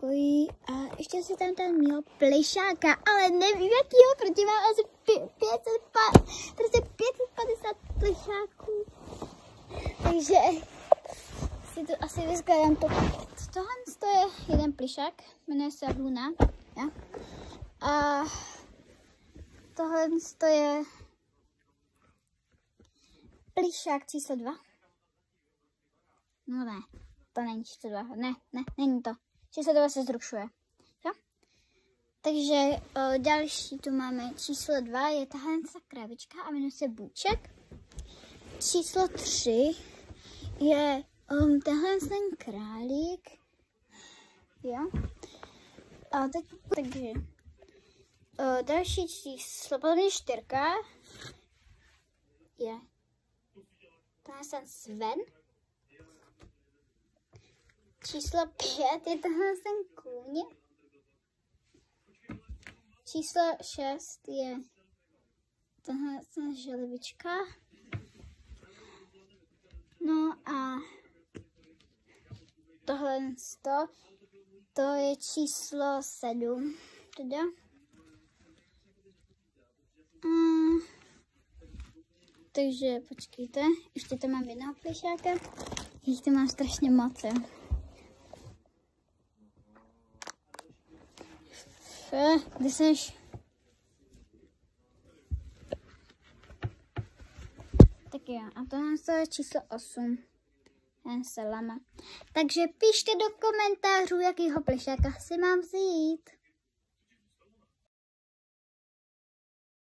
pokoji a ještě si tam mýho plišáka, ale nevím jakýho, protože mám asi 550 plišáků. Takže si to asi vyskladám. Tohle je jeden plišák, jmenuje se Luna. Ja? A tohle je plišák číslo 2. No ne, to není číslo 2. Ne, není to. Číslo 2 se zrušuje. Jo? Takže další tu máme číslo 2, je tahle kravička a jmenuje se Bůček. Číslo 3 je tenhle ten králík. Jo? A teď, takže další číslo, potom 4 je tenhle ten Sven. Číslo 5 je tenhle ten kůň. Číslo 6 je tenhle ten želvička. No a tohle to je číslo 7. Teda. Takže počkejte, ještě tam mám jednoho plišáka. Jich to mám strašně moc. Kde seš? Tak jo, a tohle je číslo 8. Lama. Takže pište do komentářů, jakýho plišáka si mám vzít.